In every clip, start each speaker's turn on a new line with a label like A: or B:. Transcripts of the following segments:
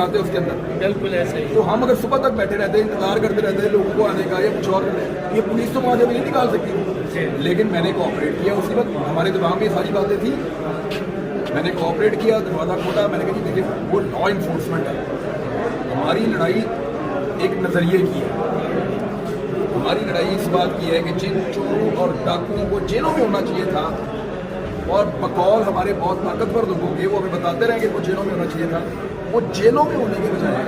A: लगाते उसके अंदर।
B: बिल्कुल ऐसा ही।
A: तो हम अगर सुबह तक बैठे रहते हैं, इंतजार करते रहते हैं लोगों को आने का या कुछ और, ये पुलिस तो वहाँ से नहीं निकाल सकती। लेकिन मैंने कोऑपरेट किया, उसी वक्त हमारे दिमाग में सारी बातें थी, मैंने कोऑपरेट किया, दरवाज़ा खोला, मैंने कहा जी देखिए वो लॉ इन्फोर्समेंट है, हमारी लड़ाई एक नज़रिए की है, हमारी लड़ाई इस बात की है कि जिन चोरों और डाकुओं को जेलों में होना चाहिए था, और बकौल हमारे बहुत ताकतवर लोगों के, वो हमें बताते रहे कि वो जेलों में होना चाहिए था, वो जेलों में होने के बजाय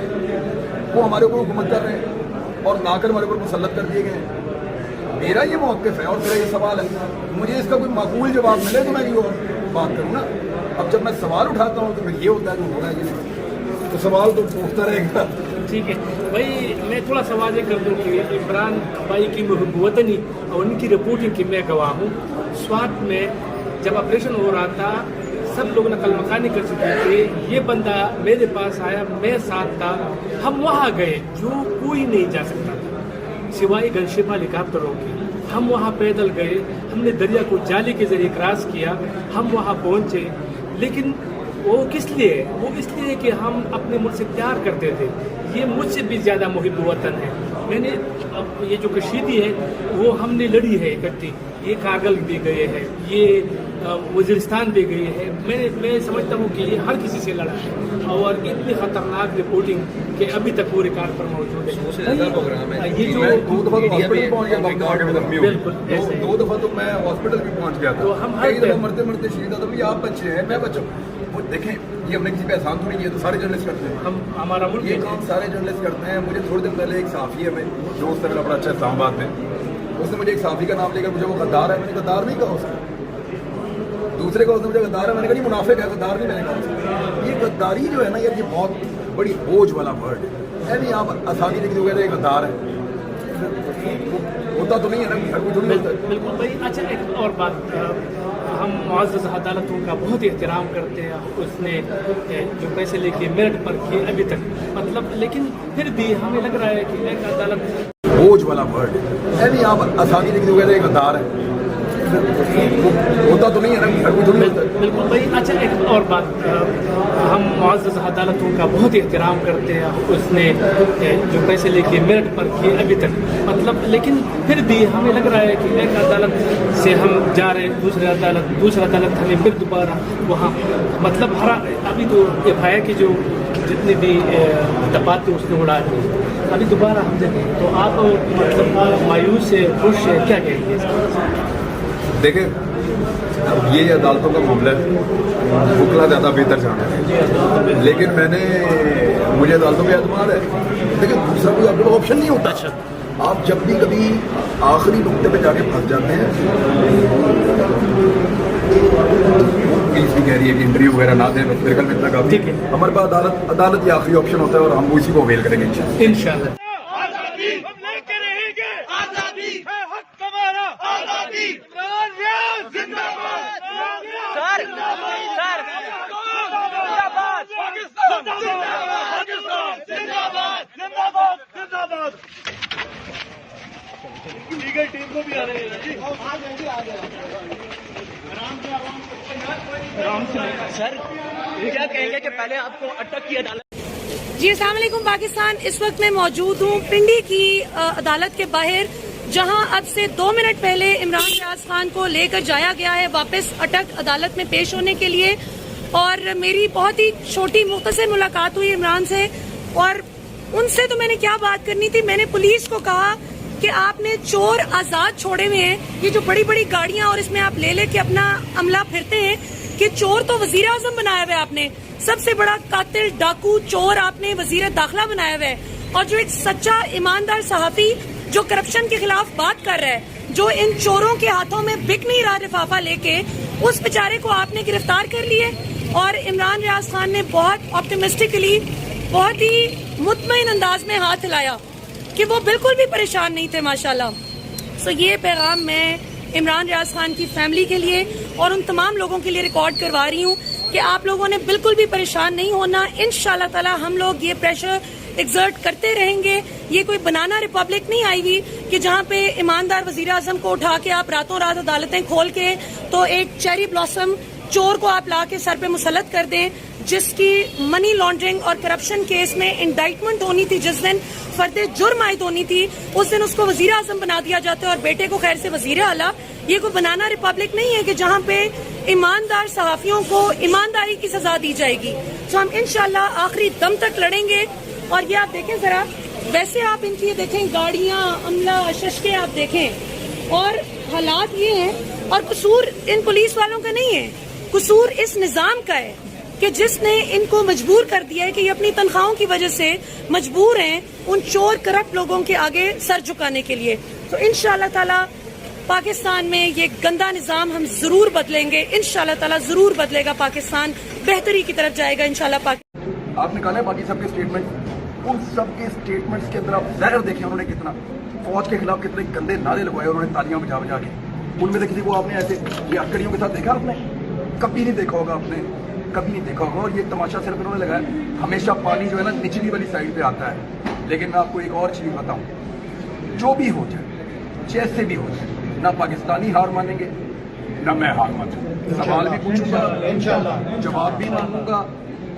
A: वो हमारे ऊपर हुकूमत कर रहे हैं और लाकर हमारे ऊपर मुसल्लत कर दिए गए हैं। मेरा ये मौक़िफ़ है और मेरा ये सवाल है, मुझे इसका कोई माकूल जवाब मिले तो मैं ये बात करूँ ना। अब जब मैं सवाल उठाता हूँ तो फिर ये होता है जो हो रहा है ये, तो सवाल तो पूछता रहेगा।
B: ठीक है भाई, मैं थोड़ा सवाल ये कर दूँ कि इमरान भाई की वतनी और उनकी रिपोर्टिंग की मैं गवाह हूँ। स्वात में जब ऑपरेशन हो रहा था सब लोग नकल मकानी कर चुके थे, ये बंदा मेरे पास आया, मैं साथ था, हम वहाँ गए जो कोई नहीं जा सकता था सिवाय गनशिप हेलीकॉप्टरों की। हम वहाँ पैदल गए, हमने दरिया को जाली के जरिए क्रॉस किया, हम वहाँ पहुँचे। लेकिन वो किस लिए? वो इसलिए कि हम अपने मुल्क से प्यार करते थे। ये मुझसे भी ज़्यादा मुहिब वतन है। मैंने ये जो कशीदी है वो हमने लड़ी है इकट्ठी, ये कागल भी गए हैं, ये वज़ीरिस्तान भी गए हैं। मैं समझता हूँ कि ये हर किसी से लड़ा है और इतनी ख़तरनाक रिपोर्टिंग कि अभी तक वो रिकॉर्ड पर मौजूद है। ये जो
A: दो दफ़ा तो हॉस्पिटल पहुँच गया,
B: बिल्कुल
A: दो दफ़ा तो मैं हॉस्पिटल भी पहुँच गया था।
B: तो हम
A: कई दफ़ा मरते मरते शहीद था, तो भी आप बच्चे हैं, मैं बच्चा वो देखें, ये हमने किसी पे एहसान थोड़ी किया, तो सारे जर्नलिस्ट करते हैं,
B: हम हमारा मुल्क
A: ये काम सारे जर्नलिस्ट करते हैं। मुझे थोड़ी दिन पहले एक सहाफ़ी है, मैं दोस्त है मेरा बड़ा अच्छा इस्लामाबाद में, उसने मुझे एक सहाफ़ी का नाम लेकर मुझे वो गद्दार है, मैंने गद्दार नहीं कहा उसको। दूसरे को उसने मुझे गद्दार है, मैंने कहा मुनाफिक है, गद्दार नहीं मैंने कहा। ये गद्दारी जो है ना यार, ये बहुत बड़ी बोझ वाला वर्ड है। नहीं आप आसानी से किसी को कहते हैं गद्दार है, होता तो नहीं है ना, हर कोई थोड़ी होता है।
B: बिल्कुल भाई। अच्छा एक और बात, हम मुअज़्ज़ज़ अदालतों का बहुत एहतराम करते हैं, उसने जो पैसे लेके मेरिट पर किए अभी तक, मतलब, लेकिन फिर भी हमें लग रहा है कि एक अदालत
A: बोझ वाला वर्ड है। नहीं आप आसानी से किसी को कहते हैं गद्दार है, होता तो नहीं है ना, हर कोई थोड़ी होता है।
B: बिल्कुल भाई। अच्छा एक और बात, हम मुअज़्ज़ज़ अदालतों का बहुत एहतराम करते हैं, उसने जो पैसे लेके मेरिट पर किए अभी तक, मतलब, लेकिन फिर भी हमें लग रहा है कि एक अदालत से हम जा रहे हैं दूसरा अदालत हमें फिर दोबारा वहाँ, मतलब अभी तो FIR की जो जितनी भी दबाते उसने उड़ा दी, अभी दोबारा हम देखें तो आप मतलब मायूस है, खुश है, क्या कहेंगे?
A: देखिए अब ये अदालतों का मामला है, वकला ज़्यादा बेहतर जाना है, लेकिन मुझे अदालतों पे एतमाद है। देखिए दूसरा कोई आपके पास ऑप्शन नहीं होता। आप जब भी कभी आखिरी नुक्ते पे जाके फंस जाते हैं, पुलिस भी कह रही है कि इंटरव्यू वगैरह ना दें, मेरे ख्याल में इतना काफी है। हमारे पास अदालत ही आखिरी ऑप्शन होता है और हम उसी को अवेल करेंगे
B: इंशाल्लाह।
C: लीगल टीम को भी आ रहे हैं जी, आराम से सर, क्या कहेंगे कि पहले आपको अटक की अदालत?
D: जी अस्सलाम वालेकुम पाकिस्तान। इस वक्त मैं मौजूद हूँ पिंडी की अदालत के बाहर, जहां अब से 2 मिनट पहले इमरान रियाज खान को लेकर जाया गया है वापस अटक अदालत में पेश होने के लिए। और मेरी बहुत ही छोटी मुख्तसर मुलाकात हुई इमरान से, और उनसे तो मैंने क्या बात करनी थी, मैंने पुलिस को कहा कि आपने चोर आजाद छोड़े हुए हैं, ये जो बड़ी बड़ी गाड़ियां और इसमें आप ले लेके अपना अमला फिरते हैं, कि चोर तो वजीर आजम बनाया हुआ है आपने, सबसे बड़ा कातिल डाकू चोर आपने वजीर दाखिला बनाया हुआ है। और जो एक सच्चा ईमानदार सहाफी जो करप्शन के खिलाफ बात कर रहा है, जो इन चोरों के हाथों में बिक नहीं रहा लिफाफा लेके, उस बेचारे को आपने गिरफ्तार कर लिए। और इमरान रियाज खान ने बहुत ऑप्टिमिस्टिकली, बहुत ही मुतमईन अंदाज में हाथ हिलाया कि वो बिल्कुल भी परेशान नहीं थे माशाल्लाह। सो ये पैगाम मैं इमरान रियाज खान की फैमिली के लिए और उन तमाम लोगों के लिए रिकॉर्ड करवा रही हूँ कि आप लोगों ने बिल्कुल भी परेशान नहीं होना। इंशाल्लाह ताला हम लोग ये प्रेशर एक्सर्ट करते रहेंगे। ये कोई बनाना रिपब्लिक नहीं आई हुई कि जहाँ पे ईमानदार वजीर आजम को उठा के आप रातों रात अदालतें खोल के तो एक चेरी ब्लॉसम चोर को आप ला के सर पे मुसलत कर दें, जिसकी मनी लॉन्ड्रिंग और करप्शन केस में इंडाइटमेंट होनी थी, जिस दिन फर्द जुर्म आयद होनी थी उस दिन उसको वजीर आजम बना दिया जाता है और बेटे को खैर से वजीर आला। ये कोई बनाना रिपब्लिक नहीं है कि जहाँ पे ईमानदार सहाफियों को ईमानदारी की सजा दी जाएगी। तो हम इंशाल्लाह आखिरी दम तक लड़ेंगे। और ये आप देखें जरा, वैसे आप इनकी देखें गाड़ियां, अमला, शशके आप देखें, और हालात ये हैं। और कसूर इन पुलिस वालों का नहीं है, कसूर इस निजाम का है कि जिसने इनको मजबूर कर दिया है कि ये अपनी तनख्वाहों की वजह से मजबूर हैं उन चोर करप्ट लोगों के आगे सर झुकाने के लिए। तो इंशाअल्लाह ताला पाकिस्तान में ये गंदा निजाम हम जरूर बदलेंगे, इंशाअल्लाह ताला जरूर बदलेगा पाकिस्तान, बेहतरी की तरफ जाएगा इंशाअल्लाह।
A: आप निकाले बाकी सबके स्टेटमेंट, उन सबके स्टेटमेंट्स के अंदर आप जहर देखें उन्होंने कितना फौज के खिलाफ कितने गंदे नारे लगवाए उन्होंने, तालियां बजा बजा के। उनमें से किसी को आपने ऐसे ये अक्कड़ियों के साथ देखा? आपने कभी नहीं देखा होगा, आपने कभी नहीं देखा होगा। और ये तमाशा सिर्फ इन्होंने लगाया। हमेशा पानी जो है ना निचली वाली साइड पे आता है। लेकिन मैं आपको एक और चीज बताऊं, जो भी हो जाए, जैसे भी हो जाए, ना पाकिस्तानी हार मानेंगे ना मैं हार मानूंगा। सवाल भी पूछूंगा, जवाब भी मांगूंगा,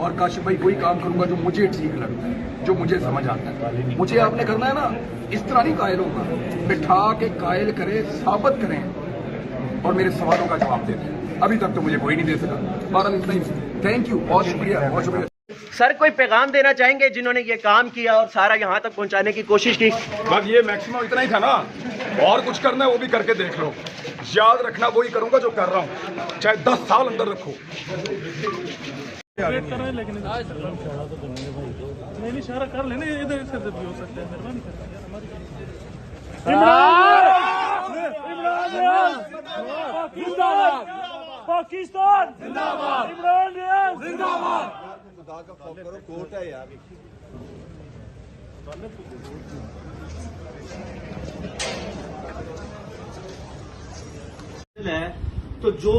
A: और काशिफ भाई वही काम करूंगा जो मुझे ठीक लगता है, जो मुझे समझ आता है। मुझे आपने करना है ना, इस तरह नहीं कायल होगा, बिठा के कायल करें, साबित करें और मेरे सवालों का जवाब देते हैं। अभी तक तो मुझे कोई नहीं दे सका। बहरहाल इतना ही। थैंक यू, बहुत शुक्रिया, बहुत शुक्रिया।
C: सर कोई पैगाम देना चाहेंगे जिन्होंने ये काम किया और सारा यहाँ तक पहुँचाने की कोशिश की?
A: बस ये मैक्सिमम इतना ही था ना, और कुछ करना है वो भी करके देख लो। याद रखना वही करूंगा जो कर रहा हूँ, चाहे 10 साल अंदर रखो।
E: लेकिन नहीं इशारा कर लेने, इधर से भी हो सकता है। मेहरबानी पाकिस्तान जिंदाबाद, इमरान रियाज जिंदाबाद। खुदा का खौफ करो, कोर्ट है यार।
F: तो जो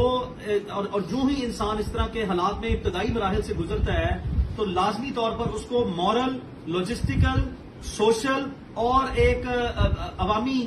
F: और जो ही इंसान इस तरह के हालात में इब्तदाई मराहिल से गुजरता है तो लाजमी तौर पर उसको मॉरल, लॉजिस्टिकल, सोशल और एक अवामी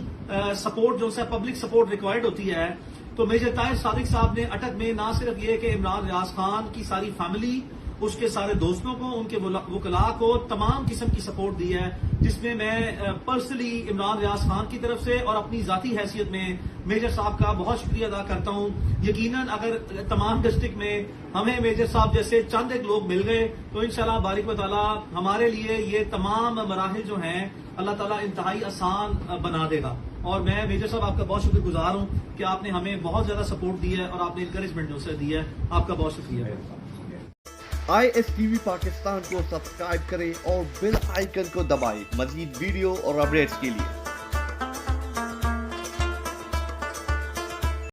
F: सपोर्ट जो है पब्लिक सपोर्ट रिक्वायर्ड होती है। तो मेजर ताहिर सादिक साहब ने अटक में ना सिर्फ ये कि इमरान रियाज खान की सारी फैमिली, उसके सारे दोस्तों को, उनके वकला को तमाम किस्म की सपोर्ट दी है, जिसमें मैं पर्सनली इमरान रियाज खान की तरफ से और अपनी जाती हैसियत में मेजर साहब का बहुत शुक्रिया अदा करता हूं। यकीनन अगर तमाम डिस्ट्रिक्ट में हमें मेजर साहब जैसे चंद एक लोग मिल गए तो इंशाल्लाह बारिक व ताला हमारे लिए ये तमाम मराहिल जो हैं अल्लाह ताला इंतहाई आसान बना देगा। और मैं मेजर साहब आपका बहुत शुक्रगुजार हूं कि आपने हमें बहुत ज्यादा सपोर्ट दी है और आपने इंकरेजमेंट जो से दी है, आपका बहुत शुक्रिया।
G: ISTV पाकिस्तान को सब्सक्राइब करें और बेल आइकन को दबाएं मजीद वीडियो और अपडेट्स के लिए।